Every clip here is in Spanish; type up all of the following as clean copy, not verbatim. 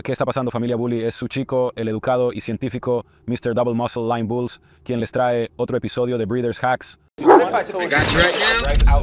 ¿Qué está pasando, familia Bully? Es su chico, el educado y científico Mr. Double Muscle Line Bulls, quien les trae otro episodio de Breeders Hacks. I got you right now.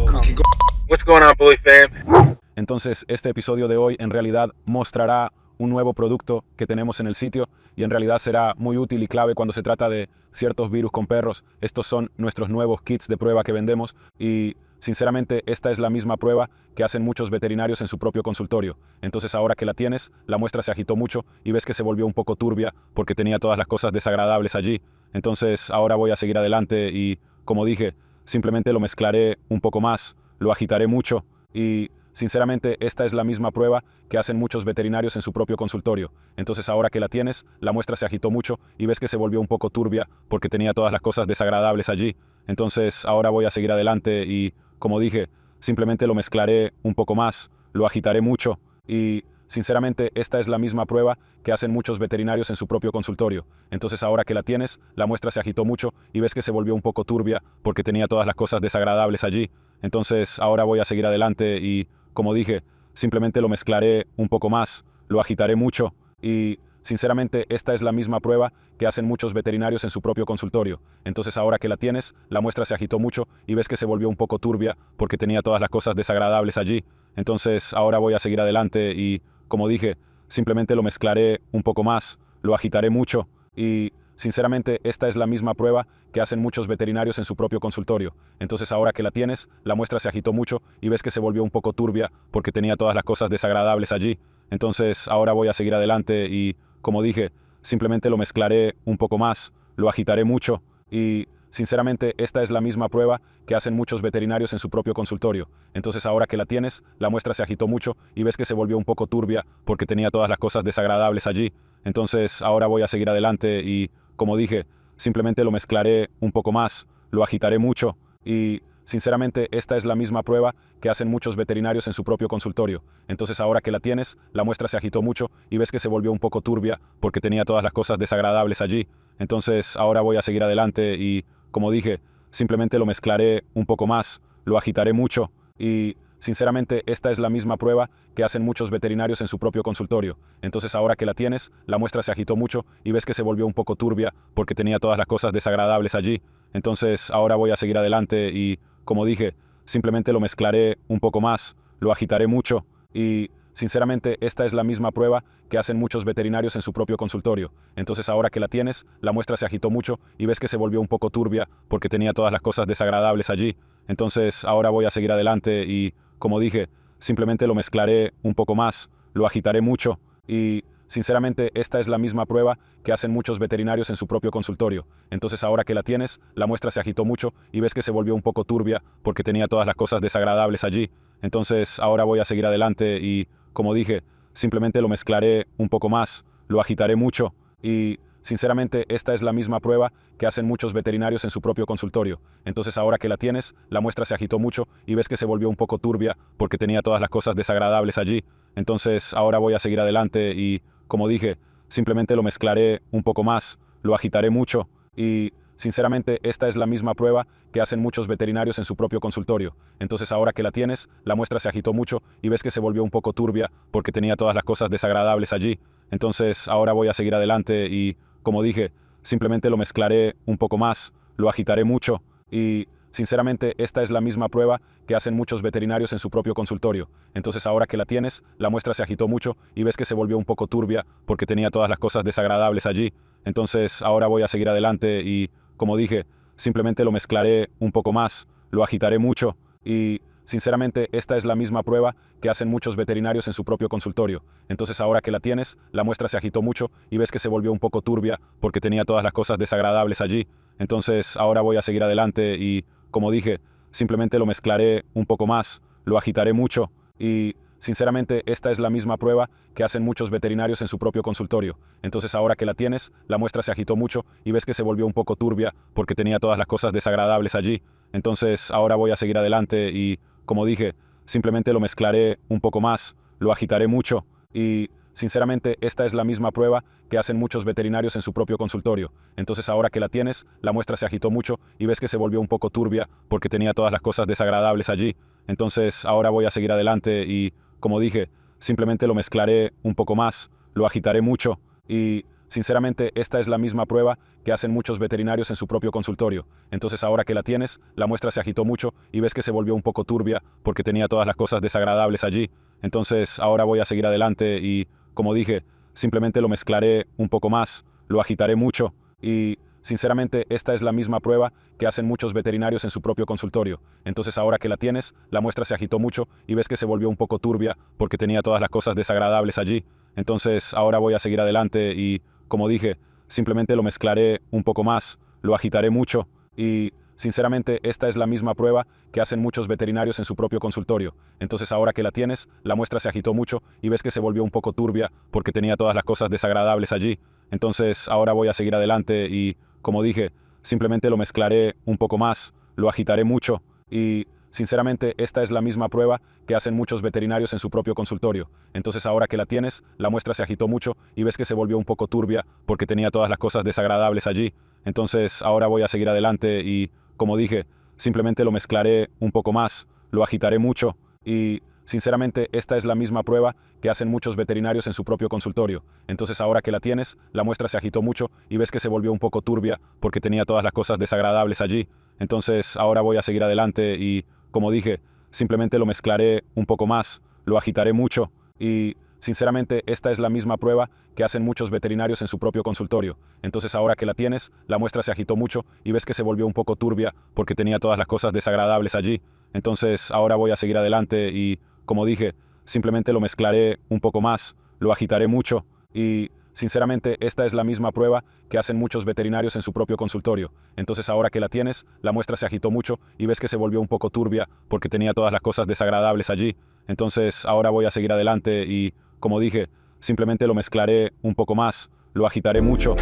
What's going on, Bully fam? Entonces, este episodio de hoy en realidad mostrará un nuevo producto que tenemos en el sitio y en realidad será muy útil y clave cuando se trata de ciertos virus con perros. Estos son nuestros nuevos kits de prueba que vendemos y sinceramente esta es la misma prueba que hacen muchos veterinarios en su propio consultorio. Entonces ahora que la tienes, la muestra se agitó mucho y ves que se volvió un poco turbia porque tenía todas las cosas desagradables allí. Entonces ahora voy a seguir adelante y, como dije, simplemente lo mezclaré un poco más, lo agitaré mucho y sinceramente, esta es la misma prueba que hacen muchos veterinarios en su propio consultorio. Entonces ahora que la tienes, la muestra se agitó mucho y ves que se volvió un poco turbia porque tenía todas las cosas desagradables allí. Entonces ahora voy a seguir adelante y, como dije, simplemente lo mezclaré un poco más, lo agitaré mucho y sinceramente esta es la misma prueba que hacen muchos veterinarios en su propio consultorio. Entonces ahora que la tienes, la muestra se agitó mucho y ves que se volvió un poco turbia porque tenía todas las cosas desagradables allí. Entonces ahora voy a seguir adelante y, como dije, simplemente lo mezclaré un poco más, lo agitaré mucho y sinceramente esta es la misma prueba que hacen muchos veterinarios en su propio consultorio. Entonces ahora que la tienes, la muestra se agitó mucho y ves que se volvió un poco turbia porque tenía todas las cosas desagradables allí. Entonces ahora voy a seguir adelante y, como dije, simplemente lo mezclaré un poco más, lo agitaré mucho y sinceramente esta es la misma prueba que hacen muchos veterinarios en su propio consultorio. Entonces ahora que la tienes, la muestra se agitó mucho y ves que se volvió un poco turbia porque tenía todas las cosas desagradables allí. Entonces ahora voy a seguir adelante y, como dije, simplemente lo mezclaré un poco más, lo agitaré mucho y sinceramente esta es la misma prueba que hacen muchos veterinarios en su propio consultorio. Entonces ahora que la tienes, la muestra se agitó mucho y ves que se volvió un poco turbia porque tenía todas las cosas desagradables allí. Entonces ahora voy a seguir adelante y, como dije, simplemente lo mezclaré un poco más, lo agitaré mucho y sinceramente esta es la misma prueba que hacen muchos veterinarios en su propio consultorio. Entonces ahora que la tienes, la muestra se agitó mucho y ves que se volvió un poco turbia porque tenía todas las cosas desagradables allí. Entonces ahora voy a seguir adelante y, como dije, simplemente lo mezclaré un poco más, lo agitaré mucho y sinceramente esta es la misma prueba que hacen muchos veterinarios en su propio consultorio. Entonces ahora que la tienes, la muestra se agitó mucho y ves que se volvió un poco turbia porque tenía todas las cosas desagradables allí. Entonces ahora voy a seguir adelante y, como dije, simplemente lo mezclaré un poco más, lo agitaré mucho y sinceramente esta es la misma prueba que hacen muchos veterinarios en su propio consultorio. Entonces ahora que la tienes, la muestra se agitó mucho y ves que se volvió un poco turbia porque tenía todas las cosas desagradables allí. Entonces ahora voy a seguir adelante y, como dije, simplemente lo mezclaré un poco más, lo agitaré mucho y sinceramente esta es la misma prueba que hacen muchos veterinarios en su propio consultorio. Entonces ahora que la tienes, la muestra se agitó mucho y ves que se volvió un poco turbia porque tenía todas las cosas desagradables allí. Entonces ahora voy a seguir adelante y, como dije, simplemente lo mezclaré un poco más, lo agitaré mucho y sinceramente esta es la misma prueba que hacen muchos veterinarios en su propio consultorio. Entonces ahora que la tienes, la muestra se agitó mucho y ves que se volvió un poco turbia porque tenía todas las cosas desagradables allí. Entonces ahora voy a seguir adelante y, como dije, simplemente lo mezclaré un poco más, lo agitaré mucho y sinceramente esta es la misma prueba que hacen muchos veterinarios en su propio consultorio. Entonces ahora que la tienes, la muestra se agitó mucho y ves que se volvió un poco turbia porque tenía todas las cosas desagradables allí. Entonces ahora voy a seguir adelante y, como dije, simplemente lo mezclaré un poco más, lo agitaré mucho y sinceramente esta es la misma prueba que hacen muchos veterinarios en su propio consultorio. Entonces ahora que la tienes, la muestra se agitó mucho y ves que se volvió un poco turbia porque tenía todas las cosas desagradables allí. Entonces ahora voy a seguir adelante y, como dije, simplemente lo mezclaré un poco más, lo agitaré mucho y sinceramente esta es la misma prueba que hacen muchos veterinarios en su propio consultorio. Entonces ahora que la tienes, la muestra se agitó mucho y ves que se volvió un poco turbia porque tenía todas las cosas desagradables allí. Entonces ahora voy a seguir adelante y, como dije, simplemente lo mezclaré un poco más, lo agitaré mucho y sinceramente esta es la misma prueba que hacen muchos veterinarios en su propio consultorio. Entonces ahora que la tienes, la muestra se agitó mucho y ves que se volvió un poco turbia porque tenía todas las cosas desagradables allí. Entonces ahora voy a seguir adelante y, como dije, simplemente lo mezclaré un poco más, lo agitaré mucho y sinceramente esta es la misma prueba que hacen muchos veterinarios en su propio consultorio. Entonces ahora que la tienes, la muestra se agitó mucho y ves que se volvió un poco turbia porque tenía todas las cosas desagradables allí. Entonces ahora voy a seguir adelante y, como dije, simplemente lo mezclaré un poco más, lo agitaré mucho y sinceramente esta es la misma prueba que hacen muchos veterinarios en su propio consultorio. Entonces ahora que la tienes, la muestra se agitó mucho y ves que se volvió un poco turbia porque tenía todas las cosas desagradables allí. Entonces ahora voy a seguir adelante y, como dije, simplemente lo mezclaré un poco más, lo agitaré mucho y sinceramente esta es la misma prueba que hacen muchos veterinarios en su propio consultorio. Entonces ahora que la tienes, la muestra se agitó mucho y ves que se volvió un poco turbia porque tenía todas las cosas desagradables allí. Entonces ahora voy a seguir adelante y, como dije, simplemente lo mezclaré un poco más, lo agitaré mucho y sinceramente esta es la misma prueba que hacen muchos veterinarios en su propio consultorio. Entonces ahora que la tienes, la muestra se agitó mucho y ves que se volvió un poco turbia porque tenía todas las cosas desagradables allí. Entonces ahora voy a seguir adelante y, como dije, simplemente lo mezclaré un poco más, lo agitaré mucho y sinceramente esta es la misma prueba que hacen muchos veterinarios en su propio consultorio. Entonces ahora que la tienes, la muestra se agitó mucho y ves que se volvió un poco turbia porque tenía todas las cosas desagradables allí. Entonces ahora voy a seguir adelante y, como dije, simplemente lo mezclaré un poco más, lo agitaré mucho y sinceramente esta es la misma prueba que hacen muchos veterinarios en su propio consultorio. Entonces ahora que la tienes, la muestra se agitó mucho y ves que se volvió un poco turbia porque tenía todas las cosas desagradables allí. Entonces ahora voy a seguir adelante y, como dije, simplemente lo mezclaré un poco más, lo agitaré mucho y sinceramente esta es la misma prueba que hacen muchos veterinarios en su propio consultorio. Entonces ahora que la tienes, la muestra se agitó mucho y ves que se volvió un poco turbia porque tenía todas las cosas desagradables allí. Entonces ahora voy a seguir adelante y, como dije, simplemente lo mezclaré un poco más, lo agitaré mucho y sinceramente esta es la misma prueba que hacen muchos veterinarios en su propio consultorio. Entonces ahora que la tienes, la muestra se agitó mucho y ves que se volvió un poco turbia porque tenía todas las cosas desagradables allí. Entonces ahora voy a seguir adelante y, como dije, simplemente lo mezclaré un poco más, lo agitaré mucho